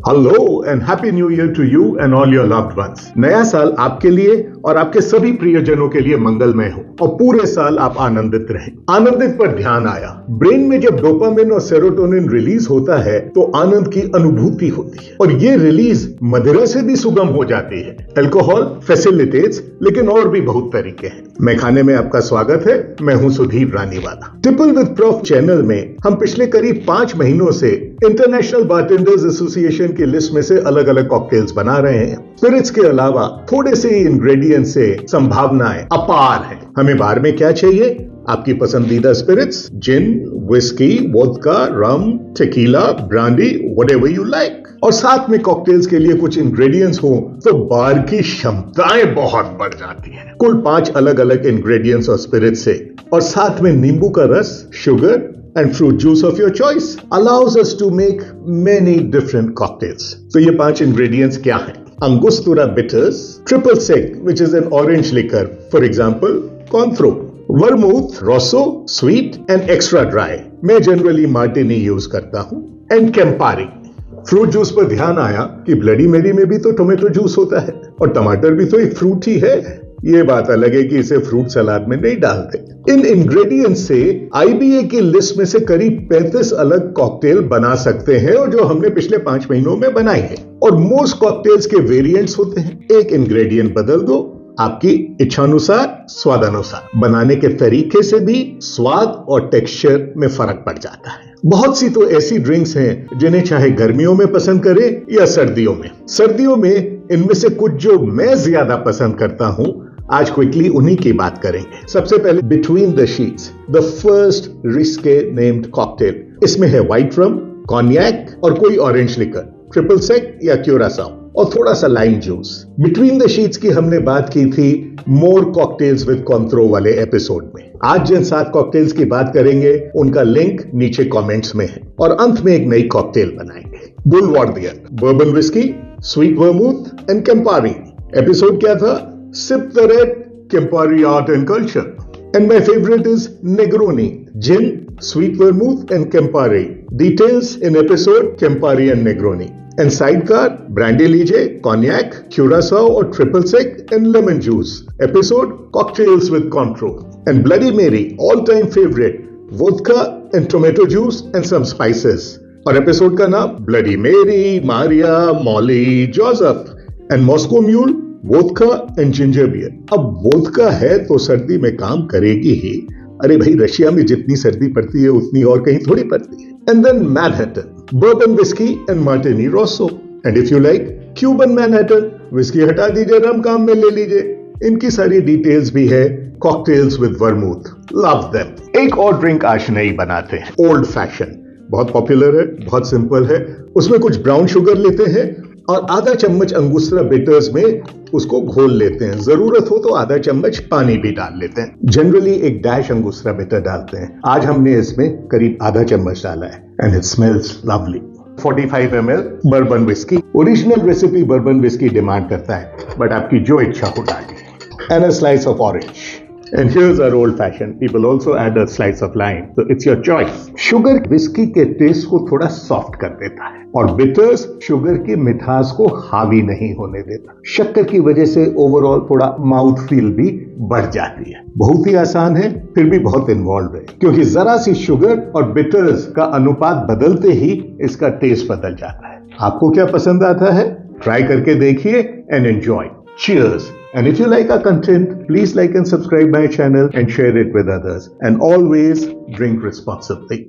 Hello and happy new year to you and all your loved ones. नया साल आपके लिए और आपके सभी प्रियजनों के लिए मंगलमय हो और पूरे साल आप आनंदित रहें। आनंदित पर ध्यान आया। ब्रेन में जब डोपामिन और सेरोटोनिन रिलीज होता है तो आनंद की अनुभूति होती है और ये रिलीज मदिरा से भी सुगम हो जाती है। अल्कोहल फैसिलिटेट्स, लेकिन और भी बहुत तरीके हैं। मैं खाने में आपका स्वागत है। मैं हूं Sudhir Raniwala. Tipple with prof channel में हम पिछले करीब 5 महीनों से इंटरनेशनल बारटेंडर्स एसोसिएशन की लिस्ट में से अलग अलग कॉकटेल्स बना रहे हैं। स्पिरिट्स के अलावा थोड़े से इंग्रेडिएंट से संभावनाएं अपार हैं। हमें बार में क्या चाहिए? आपकी पसंदीदा spirits, gin, whisky, vodka, rum, tequila, brandy, whatever you like. और साथ में कॉकटेल्स के लिए कुछ इंग्रेडिएंट्स हो तो बार की क्षमताएं बहुत बढ़ जाती हैं। कुल 5 अलग अलग इंग्रेडिएंट्स और स्पिरिट्स से और साथ में नींबू का रस, sugar and fruit juice of your choice allows us to make many different cocktails. So ये 5 ingredients क्या हैं? Angostura bitters, triple sec, which is an orange liquor, for example, Cointreau, vermouth, rosso, sweet and extra dry. मैं generally martini use करता हूँ, and Campari. Fruit juice पर ध्यान आया कि ब्लडी मेरी में भी तो टोमेटो जूस होता है और टमाटर भी तो एक फ्रूट ही है। ये बात अलग है कि इसे फ्रूट सलाद में नहीं डालते। इन इंग्रेडिएंट्स से आईबीए की लिस्ट में से करीब 35 अलग कॉकटेल बना सकते हैं और जो हमने पिछले 5 महीनों में बनाई है। और मोस्ट कॉकटेल्स के वेरिएंट्स होते हैं। एक इंग्रेडिएंट बदल दो, आपकी इच्छानुसार, स्वादानुसार। बनाने के तरीके से भी स्वाद और टेक्सचर में फर्क पड़ जाता है। बहुत सी तो ऐसी ड्रिंक्स हैं जिन्हें चाहे गर्मियों में पसंद करें या सर्दियों में। सर्दियों में इनमें से कुछ जो मैं ज्यादा पसंद करता हूं, आज क्विकली उन्हीं की बात करेंगे। सबसे पहले between the sheets, the first risky named cocktail. इसमें है व्हाइट रम, कॉन्यैक और कोई ऑरेंज लिकर, ट्रिपल सेक या क्यूरासाओ और थोड़ा सा lime juice. Between the sheets की हमने बात की थी मोर कॉकटेल्स विद कॉन्ट्रो वाले एपिसोड में। आज जिन 7 कॉकटेल्स की बात करेंगे उनका लिंक नीचे कमेंट्स में है और अंत में एक नई कॉकटेल बनाएंगे। Boulevardier, bourbon whisky, sweet vermouth and Campari. Episode क्या था? Sip the red, Campari art and culture. And my favorite is Negroni, gin, sweet vermouth and Campari. Details in episode Campari and Negroni. And sidecar, brandy लीजिए, cognac, curacao और triple sec and lemon juice. Episode cocktails with Cointreau. And Bloody Mary, all-time favorite, vodka and tomato juice and some spices. और episode का नाम Bloody Mary, Maria, Molly, Joseph. And Moscow Mule, vodka and ginger beer. अब vodka है तो सर्दी में काम करेगी ही। अरे भाई, रशिया में जितनी सर्दी पड़ती है उतनी और कहीं थोड़ी पड़ती है। And then Manhattan, bourbon whisky and martini rosso. And if you like Cuban Manhattan, whisky हटा दीजिए, रम काम में ले लीजिए। इनकी सारी डिटेल्स भी है cocktails with vermouth. Love them. एक और ड्रिंक आज नई बनाते हैं, ओल्ड फैशन। बहुत पॉपुलर है, बहुत सिंपल है। उसमें कुछ ब्राउन शुगर लेते हैं और आधा चम्मच अंगुस्त्रा बिटर्स में उसको घोल लेते हैं। जरूरत हो तो आधा चम्मच पानी भी डाल लेते हैं। जनरली एक डैश अंगुस्त्रा बिटर डालते हैं। आज हमने इसमें करीब आधा चम्मच डाला है and it smells lovely. 45 ml bourbon whisky. Original recipe bourbon whisky demand करता है, बट आपकी जो इच्छा हो डालिए। And a slice of orange. And here's our old fashioned. People also add a slice of lime. So it's your choice. Sugar whisky के test को थोड़ा सॉफ्ट कर देता है और बिटर्स शुगर की मिठास को हावी नहीं होने देता। शक्कर की वजह से ओवरऑल थोड़ा माउथ फील भी बढ़ जाती है। बहुत ही आसान है, फिर भी बहुत इन्वॉल्व है, क्योंकि जरा सी शुगर और बिटर्स का अनुपात बदलते ही इसका टेस्ट बदल जाता है। आपको क्या पसंद आता है? ट्राई करके देखिए and enjoy. Cheers. And if you like our content, please like and subscribe my channel and share it with others. And always drink responsibly.